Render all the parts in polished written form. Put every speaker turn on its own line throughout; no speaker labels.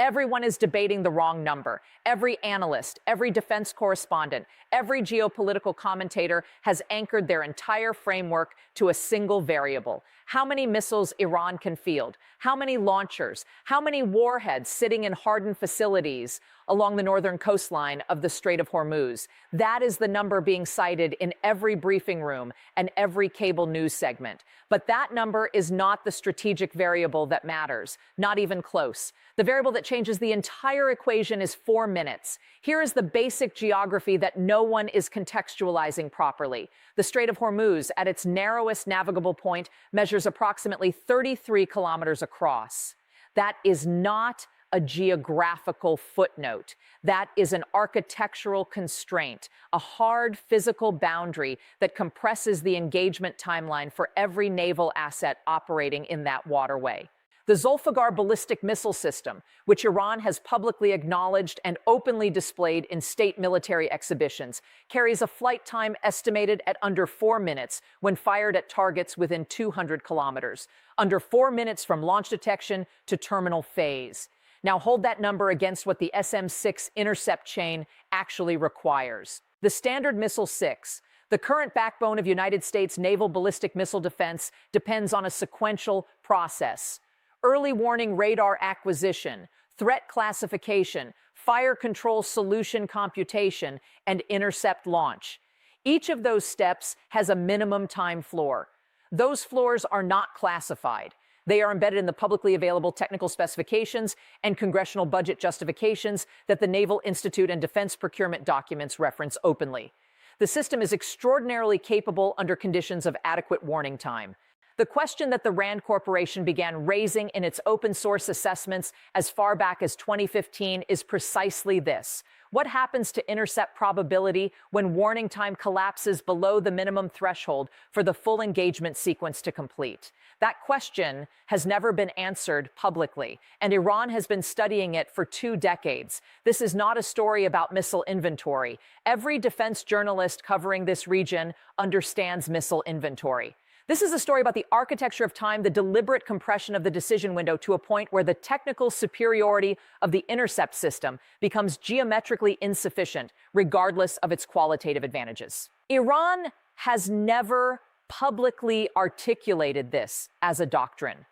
Everyone is debating the wrong number. Every analyst, every defense correspondent, every geopolitical commentator has anchored their entire framework to a single variable. How many missiles Iran can field? How many launchers? How many warheads sitting in hardened facilities along the northern coastline of the Strait of Hormuz? That is the number being cited in every briefing room and every cable news segment. But that number is not the strategic variable that matters, not even close. The variable that changes the entire equation is 4 minutes. Here is the basic geography that no one is contextualizing properly. The Strait of Hormuz, at its narrowest navigable point, measures approximately 33 kilometers across. That is not a geographical footnote. That is an architectural constraint, a hard physical boundary that compresses the engagement timeline for every naval asset operating in that waterway. The Zolfaghar ballistic missile system, which Iran has publicly acknowledged and openly displayed in state military exhibitions, carries a flight time estimated at under 4 minutes when fired at targets within 200 kilometers, under 4 minutes from launch detection to terminal phase. Now hold that number against what the SM-6 intercept chain actually requires. The Standard Missile-6, the current backbone of United States naval ballistic missile defense, depends on a sequential process: early warning radar acquisition, threat classification, fire control solution computation, and intercept launch. Each of those steps has a minimum time floor. Those floors are not classified. They are embedded in the publicly available technical specifications and congressional budget justifications that the Naval Institute and defense procurement documents reference openly. The system is extraordinarily capable under conditions of adequate warning time. The question that the RAND Corporation began raising in its open source assessments as far back as 2015 is precisely this: what happens to intercept probability when warning time collapses below the minimum threshold for the full engagement sequence to complete? That question has never been answered publicly, and Iran has been studying it for 2 decades. This is not a story about missile inventory. Every defense journalist covering this region understands missile inventory. This is a story about the architecture of time, the deliberate compression of the decision window to a point where the technical superiority of the intercept system becomes geometrically insufficient, regardless of its qualitative advantages. Iran has never publicly articulated this as a doctrine.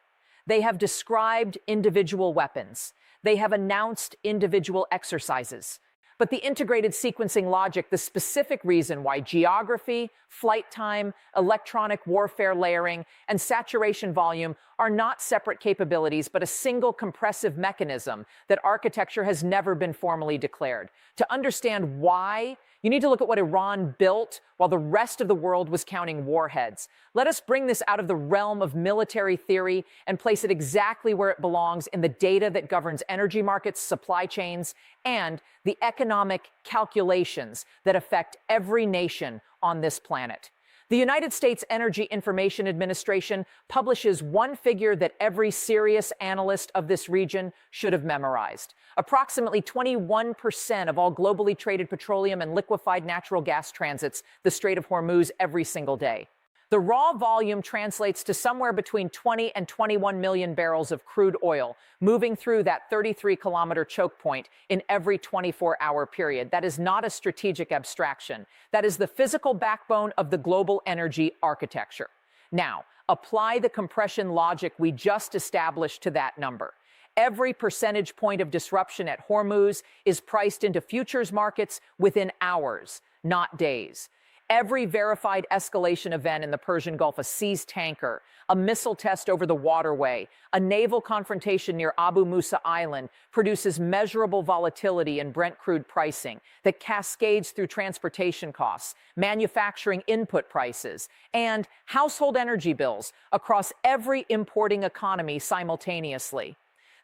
They have described individual weapons. They have announced individual exercises. But the integrated sequencing logic, the specific reason why geography, flight time, electronic warfare layering, and saturation volume are not separate capabilities, but a single compressive mechanism that architecture has never been formally declared. To understand why, you need to look at what Iran built while the rest of the world was counting warheads. Let us bring this out of the realm of military theory and place it exactly where it belongs, in the data that governs energy markets, supply chains, and the economic calculations that affect every nation on this planet. The United States Energy Information Administration publishes one figure that every serious analyst of this region should have memorized. Approximately 21% of all globally traded petroleum and liquefied natural gas transits the Strait of Hormuz every single day. The raw volume translates to somewhere between 20 and 21 million barrels of crude oil moving through that 33-kilometer choke point in every 24-hour period. That is not a strategic abstraction. That is the physical backbone of the global energy architecture. Now, apply the compression logic we just established to that number. Every percentage point of disruption at Hormuz is priced into futures markets within hours, not days. Every verified escalation event in the Persian Gulf, a seized tanker, a missile test over the waterway, a naval confrontation near Abu Musa Island, produces measurable volatility in Brent crude pricing that cascades through transportation costs, manufacturing input prices, and household energy bills across every importing economy simultaneously.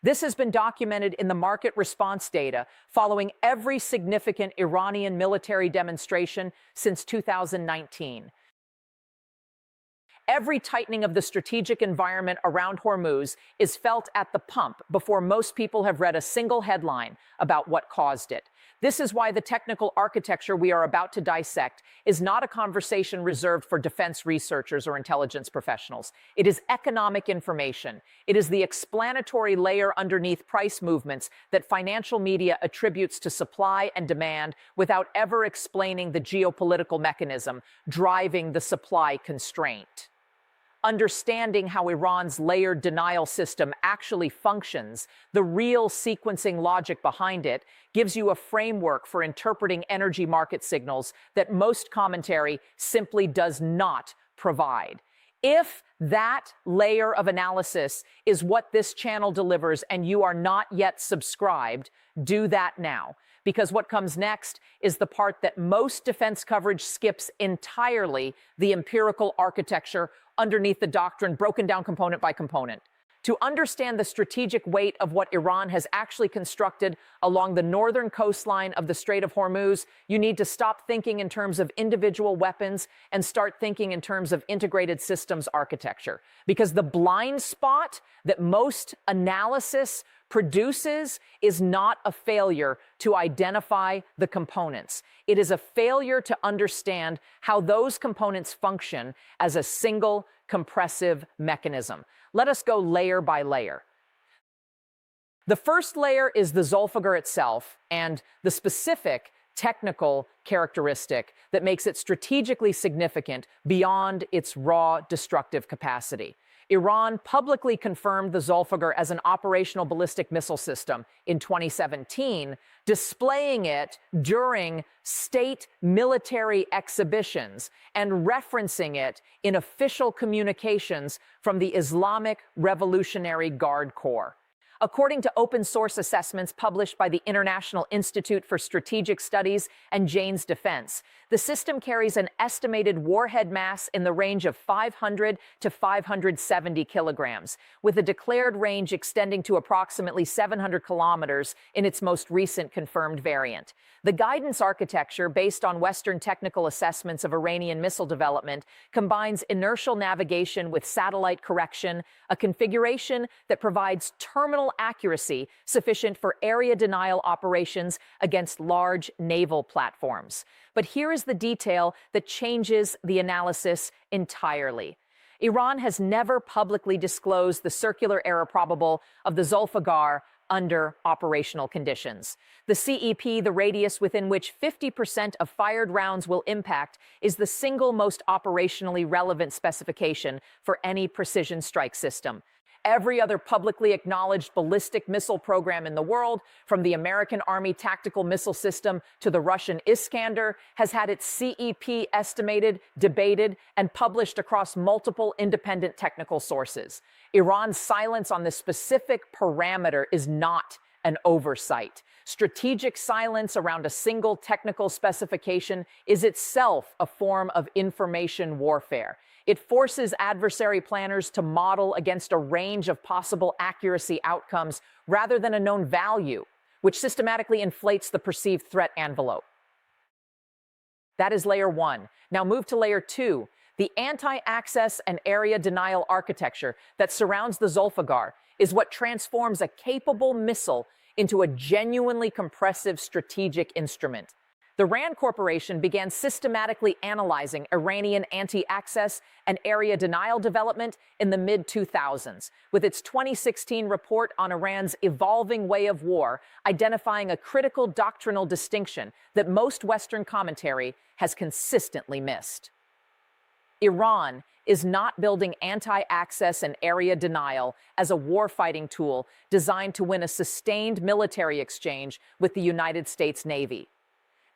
This has been documented in the market response data following every significant Iranian military demonstration since 2019. Every tightening of the strategic environment around Hormuz is felt at the pump before most people have read a single headline about what caused it. This is why the technical architecture we are about to dissect is not a conversation reserved for defense researchers or intelligence professionals. It is economic information. It is the explanatory layer underneath price movements that financial media attributes to supply and demand without ever explaining the geopolitical mechanism driving the supply constraint. Understanding how Iran's layered denial system actually functions, the real sequencing logic behind it, gives you a framework for interpreting energy market signals that most commentary simply does not provide. If that layer of analysis is what this channel delivers and you are not yet subscribed, do that now. Because what comes next is the part that most defense coverage skips entirely: the empirical architecture underneath the doctrine, broken down component by component. To understand the strategic weight of what Iran has actually constructed along the northern coastline of the Strait of Hormuz, you need to stop thinking in terms of individual weapons and start thinking in terms of integrated systems architecture. Because the blind spot that most analysis produces is not a failure to identify the components. It is a failure to understand how those components function as a single compressive mechanism. Let us go layer by layer. The first layer is the Zolfaghar itself and the specific technical characteristic that makes it strategically significant beyond its raw destructive capacity. Iran publicly confirmed the Zolfaghar as an operational ballistic missile system in 2017, displaying it during state military exhibitions and referencing it in official communications from the Islamic Revolutionary Guard Corps. According to open-source assessments published by the International Institute for Strategic Studies and Jane's Defense, the system carries an estimated warhead mass in the range of 500 to 570 kilograms, with a declared range extending to approximately 700 kilometers in its most recent confirmed variant. The guidance architecture, based on Western technical assessments of Iranian missile development, combines inertial navigation with satellite correction, a configuration that provides terminal accuracy sufficient for area denial operations against large naval platforms. But here is the detail that changes the analysis entirely. Iran has never publicly disclosed the circular error probable of the Zolfaghar under operational conditions. The CEP, the radius within which 50% of fired rounds will impact, is the single most operationally relevant specification for any precision strike system. Every other publicly acknowledged ballistic missile program in the world, from the American Army Tactical Missile System to the Russian Iskander, has had its CEP estimated, debated, and published across multiple independent technical sources. Iran's silence on this specific parameter is not an oversight. Strategic silence around a single technical specification is itself a form of information warfare. It forces adversary planners to model against a range of possible accuracy outcomes rather than a known value, which systematically inflates the perceived threat envelope. That is layer one. Now move to layer two. The anti-access and area denial architecture that surrounds the Zolfaghar is what transforms a capable missile into a genuinely compressive strategic instrument. The RAND Corporation began systematically analyzing Iranian anti-access and area denial development in the mid-2000s, with its 2016 report on Iran's evolving way of war identifying a critical doctrinal distinction that most Western commentary has consistently missed. Iran is not building anti-access and area denial as a warfighting tool designed to win a sustained military exchange with the United States Navy.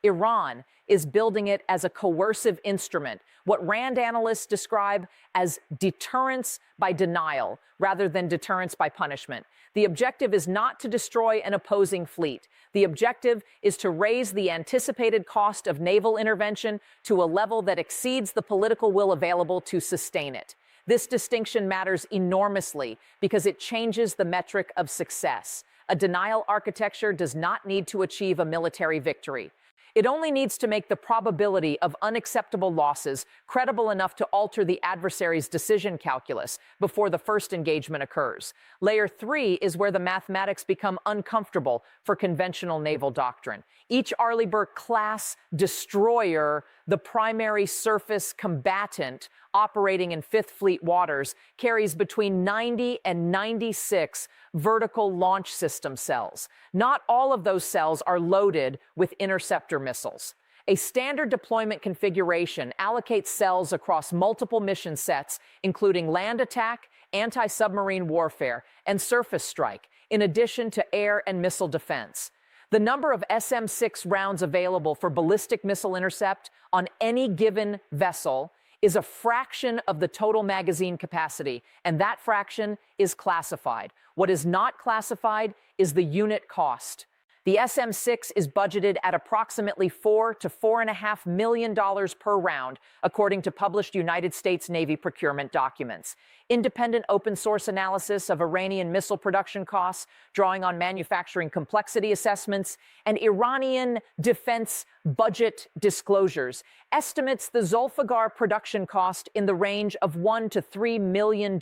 Iran is building it as a coercive instrument, what RAND analysts describe as deterrence by denial rather than deterrence by punishment. The objective is not to destroy an opposing fleet. The objective is to raise the anticipated cost of naval intervention to a level that exceeds the political will available to sustain it. This distinction matters enormously because it changes the metric of success. A denial architecture does not need to achieve a military victory. It only needs to make the probability of unacceptable losses credible enough to alter the adversary's decision calculus before the first engagement occurs. Layer 3 is where the mathematics become uncomfortable for conventional naval doctrine. Each Arleigh-Burke-class destroyer, the primary surface combatant operating in Fifth Fleet waters, carries between 90 and 96 vertical launch system cells. Not all of those cells are loaded with interceptor missiles. A standard deployment configuration allocates cells across multiple mission sets, including land attack, anti-submarine warfare, and surface strike, in addition to air and missile defense. The number of SM-6 rounds available for ballistic missile intercept on any given vessel is a fraction of the total magazine capacity, and that fraction is classified. What is not classified is the unit cost. The SM-6 is budgeted at approximately $4 to $4.5 million per round, according to published United States Navy procurement documents. Independent open-source analysis of Iranian missile production costs, drawing on manufacturing complexity assessments, and Iranian defense budget disclosures, estimates the Zolfaghar production cost in the range of $1 to $3 million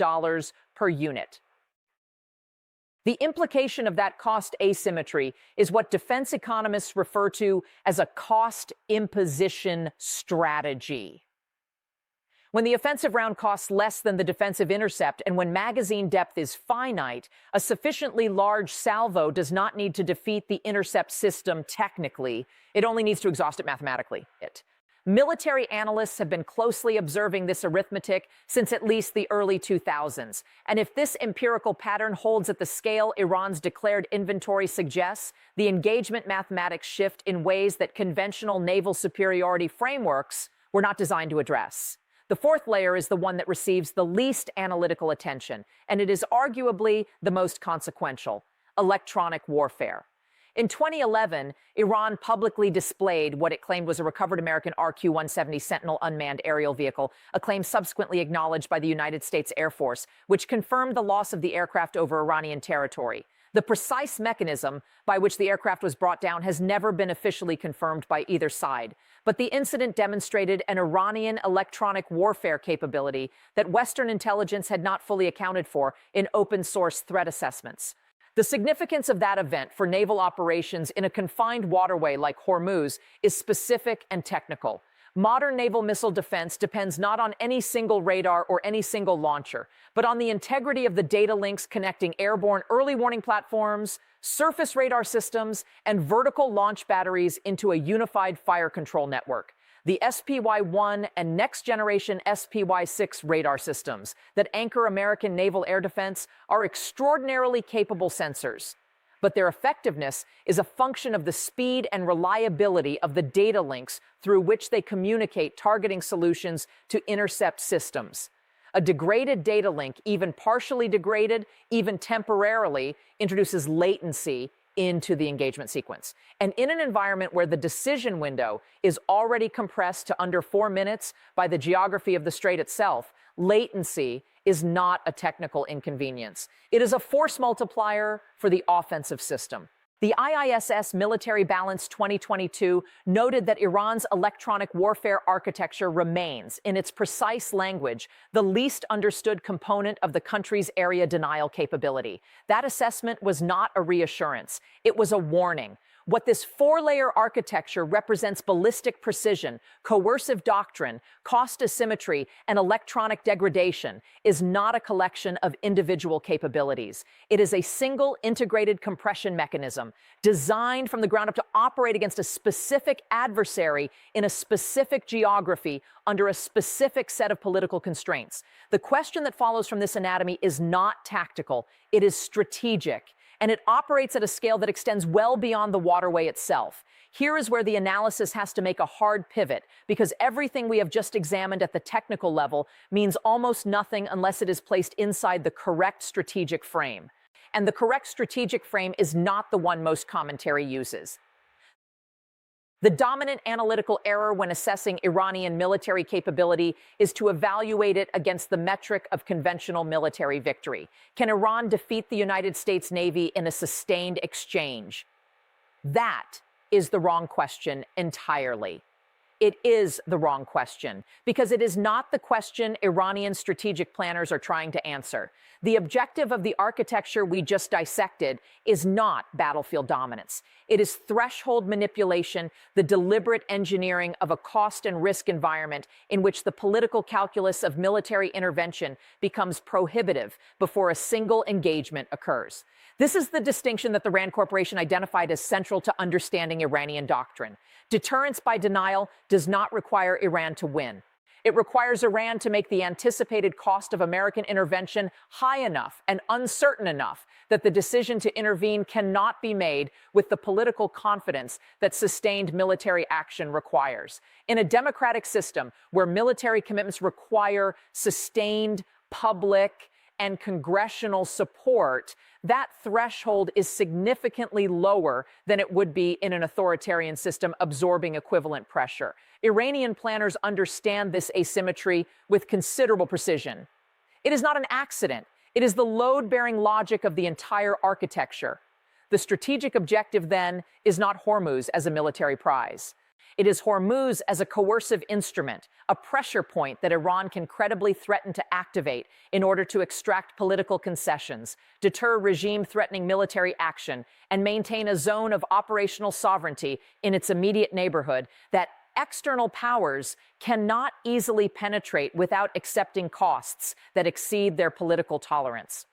per unit. The implication of that cost asymmetry is what defense economists refer to as a cost imposition strategy. When the offensive round costs less than the defensive intercept and when magazine depth is finite, a sufficiently large salvo does not need to defeat the intercept system technically. It only needs to exhaust it mathematically. Military analysts have been closely observing this arithmetic since at least the early 2000s. And if this empirical pattern holds at the scale Iran's declared inventory suggests, the engagement mathematics shift in ways that conventional naval superiority frameworks were not designed to address. The fourth layer is the one that receives the least analytical attention, and it is arguably the most consequential: electronic warfare. In 2011, Iran publicly displayed what it claimed was a recovered American RQ-170 Sentinel unmanned aerial vehicle, a claim subsequently acknowledged by the United States Air Force, which confirmed the loss of the aircraft over Iranian territory. The precise mechanism by which the aircraft was brought down has never been officially confirmed by either side, but the incident demonstrated an Iranian electronic warfare capability that Western intelligence had not fully accounted for in open-source threat assessments. The significance of that event for naval operations in a confined waterway like Hormuz is specific and technical. Modern naval missile defense depends not on any single radar or any single launcher, but on the integrity of the data links connecting airborne early warning platforms, surface radar systems, and vertical launch batteries into a unified fire control network. The SPY-1 and next-generation SPY-6 radar systems that anchor American naval air defense are extraordinarily capable sensors, but their effectiveness is a function of the speed and reliability of the data links through which they communicate targeting solutions to intercept systems. A degraded data link, even partially degraded, even temporarily, introduces latency into the engagement sequence. And in an environment where the decision window is already compressed to under 4 minutes by the geography of the strait itself, latency is not a technical inconvenience. It is a force multiplier for the offensive system. The IISS Military Balance 2022 noted that Iran's electronic warfare architecture remains, in its precise language, the least understood component of the country's area denial capability. That assessment was not a reassurance. It was a warning. What this four-layer architecture represents: ballistic precision, coercive doctrine, cost asymmetry, and electronic degradation, is not a collection of individual capabilities. It is a single integrated compression mechanism designed from the ground up to operate against a specific adversary in a specific geography under a specific set of political constraints. The question that follows from this anatomy is not tactical, it is strategic. And it operates at a scale that extends well beyond the waterway itself. Here is where the analysis has to make a hard pivot, because everything we have just examined at the technical level means almost nothing unless it is placed inside the correct strategic frame. And the correct strategic frame is not the one most commentary uses. The dominant analytical error when assessing Iranian military capability is to evaluate it against the metric of conventional military victory. Can Iran defeat the United States Navy in a sustained exchange? That is the wrong question entirely. It is the wrong question because it is not the question Iranian strategic planners are trying to answer. The objective of the architecture we just dissected is not battlefield dominance. It is threshold manipulation, the deliberate engineering of a cost and risk environment in which the political calculus of military intervention becomes prohibitive before a single engagement occurs. This is the distinction that the RAND Corporation identified as central to understanding Iranian doctrine. Deterrence by denial does not require Iran to win. It requires Iran to make the anticipated cost of American intervention high enough and uncertain enough that the decision to intervene cannot be made with the political confidence that sustained military action requires. In a democratic system where military commitments require sustained public and congressional support, that threshold is significantly lower than it would be in an authoritarian system absorbing equivalent pressure. Iranian planners understand this asymmetry with considerable precision. It is not an accident. It is the load-bearing logic of the entire architecture. The strategic objective, then, is not Hormuz as a military prize. It is Hormuz as a coercive instrument, a pressure point that Iran can credibly threaten to activate in order to extract political concessions, deter regime-threatening military action, and maintain a zone of operational sovereignty in its immediate neighborhood that external powers cannot easily penetrate without accepting costs that exceed their political tolerance.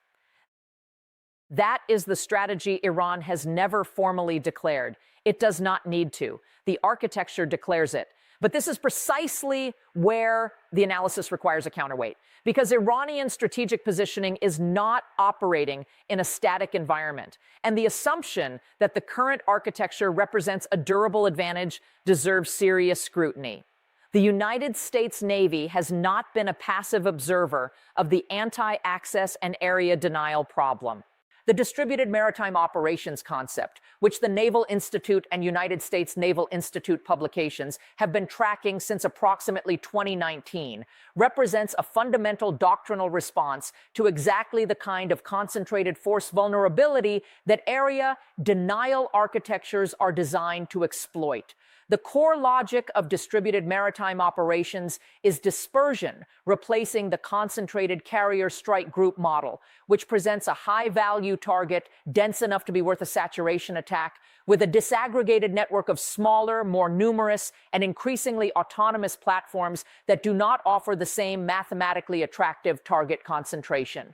That is the strategy Iran has never formally declared. It does not need to. The architecture declares it. But this is precisely where the analysis requires a counterweight, because Iranian strategic positioning is not operating in a static environment. And the assumption that the current architecture represents a durable advantage deserves serious scrutiny. The United States Navy has not been a passive observer of the anti-access and area denial problem. The distributed maritime operations concept, which the Naval Institute and United States Naval Institute publications have been tracking since approximately 2019, represents a fundamental doctrinal response to exactly the kind of concentrated force vulnerability that area denial architectures are designed to exploit. The core logic of distributed maritime operations is dispersion, replacing the concentrated carrier strike group model, which presents a high-value target dense enough to be worth a saturation attack, with a disaggregated network of smaller, more numerous, and increasingly autonomous platforms that do not offer the same mathematically attractive target concentration.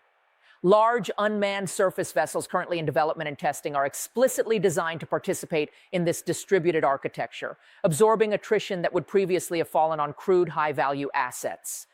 Large unmanned surface vessels currently in development and testing are explicitly designed to participate in this distributed architecture, absorbing attrition that would previously have fallen on crewed high-value assets.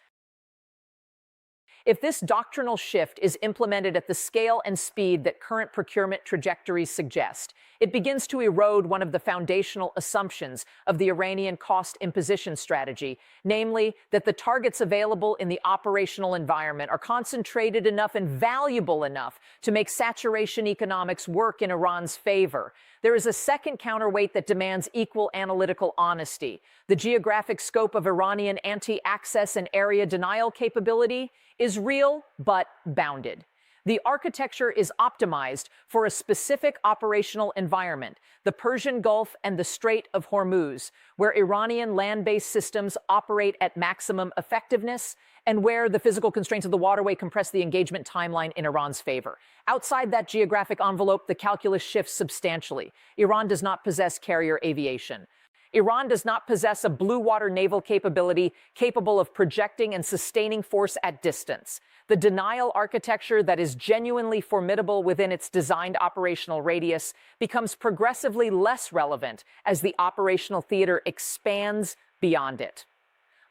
If this doctrinal shift is implemented at the scale and speed that current procurement trajectories suggest, it begins to erode one of the foundational assumptions of the Iranian cost imposition strategy, namely that the targets available in the operational environment are concentrated enough and valuable enough to make saturation economics work in Iran's favor. There is a second counterweight that demands equal analytical honesty. The geographic scope of Iranian anti-access and area denial capability is real but bounded. The architecture is optimized for a specific operational environment, the Persian Gulf and the Strait of Hormuz, where Iranian land-based systems operate at maximum effectiveness and where the physical constraints of the waterway compress the engagement timeline in Iran's favor. Outside that geographic envelope, the calculus shifts substantially. Iran does not possess carrier aviation. Iran does not possess a blue water naval capability capable of projecting and sustaining force at distance. The denial architecture that is genuinely formidable within its designed operational radius becomes progressively less relevant as the operational theater expands beyond it.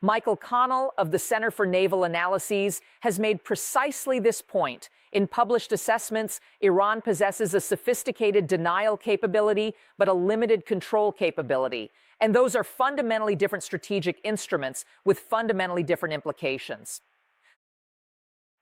Michael Connell of the Center for Naval Analyses has made precisely this point. In published assessments, Iran possesses a sophisticated denial capability, but a limited control capability. And those are fundamentally different strategic instruments with fundamentally different implications.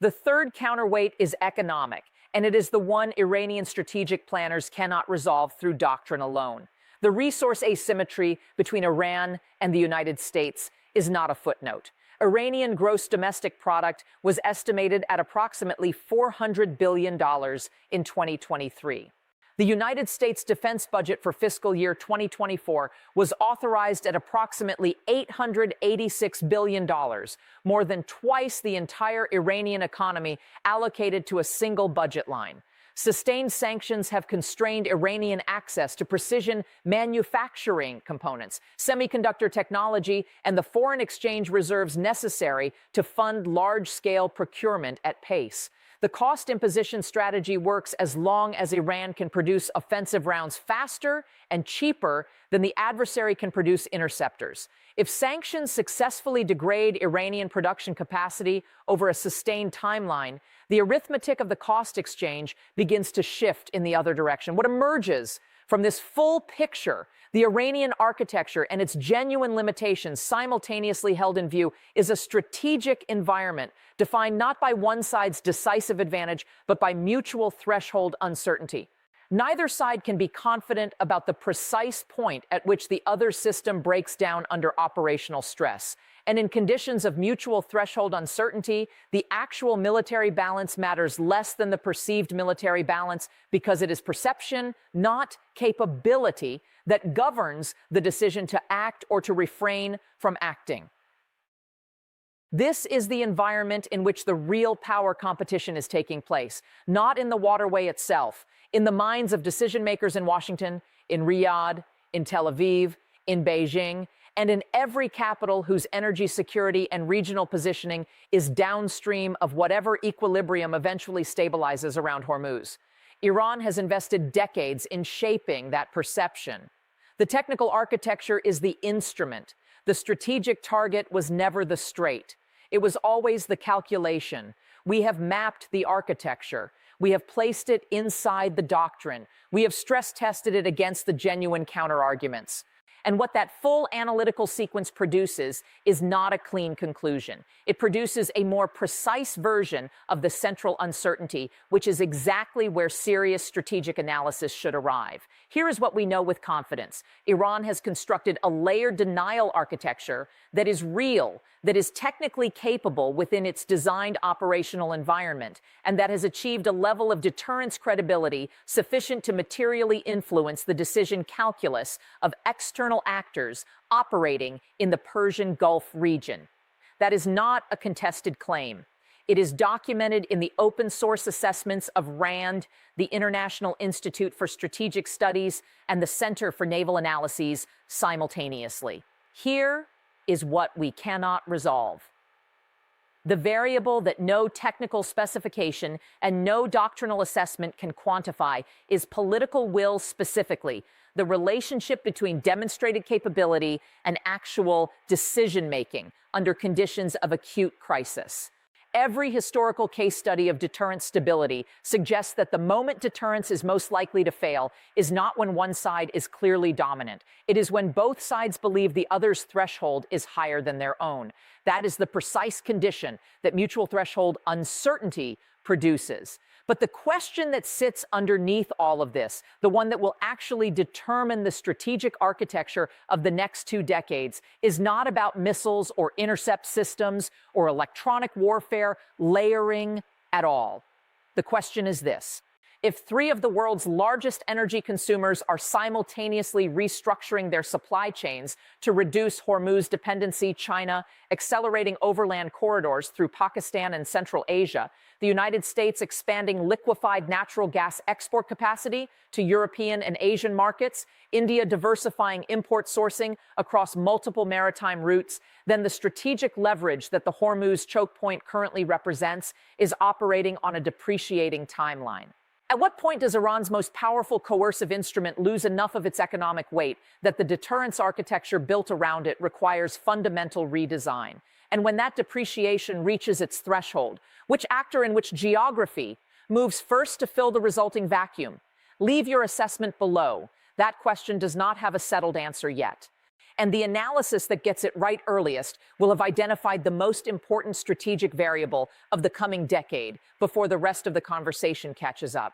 The third counterweight is economic, and it is the one Iranian strategic planners cannot resolve through doctrine alone. The resource asymmetry between Iran and the United States is not a footnote. Iranian gross domestic product was estimated at approximately $400 billion in 2023. The United States defense budget for fiscal year 2024 was authorized at approximately $886 billion, more than twice the entire Iranian economy allocated to a single budget line. Sustained sanctions have constrained Iranian access to precision manufacturing components, semiconductor technology, and the foreign exchange reserves necessary to fund large-scale procurement at pace. The cost imposition strategy works as long as Iran can produce offensive rounds faster and cheaper than the adversary can produce interceptors. If sanctions successfully degrade Iranian production capacity over a sustained timeline, the arithmetic of the cost exchange begins to shift in the other direction. What emerges from this full picture, the Iranian architecture and its genuine limitations simultaneously held in view, is a strategic environment defined not by one side's decisive advantage, but by mutual threshold uncertainty. Neither side can be confident about the precise point at which the other system breaks down under operational stress. And in conditions of mutual threshold uncertainty, the actual military balance matters less than the perceived military balance, because it is perception, not capability, that governs the decision to act or to refrain from acting. This is the environment in which the real power competition is taking place, not in the waterway itself, in the minds of decision-makers in Washington, in Riyadh, in Tel Aviv, in Beijing, and in every capital whose energy security and regional positioning is downstream of whatever equilibrium eventually stabilizes around Hormuz. Iran has invested decades in shaping that perception. The technical architecture is the instrument. The strategic target was never the strait. It was always the calculation. We have mapped the architecture. We have placed it inside the doctrine. We have stress-tested it against the genuine counterarguments. And what that full analytical sequence produces is not a clean conclusion. It produces a more precise version of the central uncertainty, which is exactly where serious strategic analysis should arrive. Here is what we know with confidence. Iran has constructed a layered denial architecture that is real, that is technically capable within its designed operational environment, and that has achieved a level of deterrence credibility sufficient to materially influence the decision calculus of external actors operating in the Persian Gulf region. That is not a contested claim. It is documented in the open source assessments of RAND, the International Institute for Strategic Studies, and the Center for Naval Analyses simultaneously. Here is what we cannot resolve. The variable that no technical specification and no doctrinal assessment can quantify is political will, specifically the relationship between demonstrated capability and actual decision-making under conditions of acute crisis. Every historical case study of deterrent stability suggests that the moment deterrence is most likely to fail is not when one side is clearly dominant. It is when both sides believe the other's threshold is higher than their own. That is the precise condition that mutual threshold uncertainty produces. But the question that sits underneath all of this, the one that will actually determine the strategic architecture of the next 2 decades, is not about missiles or intercept systems or electronic warfare layering at all. The question is this: if 3 of the world's largest energy consumers are simultaneously restructuring their supply chains to reduce Hormuz dependency, China accelerating overland corridors through Pakistan and Central Asia, the United States expanding liquefied natural gas export capacity to European and Asian markets, India diversifying import sourcing across multiple maritime routes, then the strategic leverage that the Hormuz choke point currently represents is operating on a depreciating timeline. At what point does Iran's most powerful coercive instrument lose enough of its economic weight that the deterrence architecture built around it requires fundamental redesign? And when that depreciation reaches its threshold, which actor in which geography moves first to fill the resulting vacuum? Leave your assessment below. That question does not have a settled answer yet. And the analysis that gets it right earliest will have identified the most important strategic variable of the coming decade before the rest of the conversation catches up.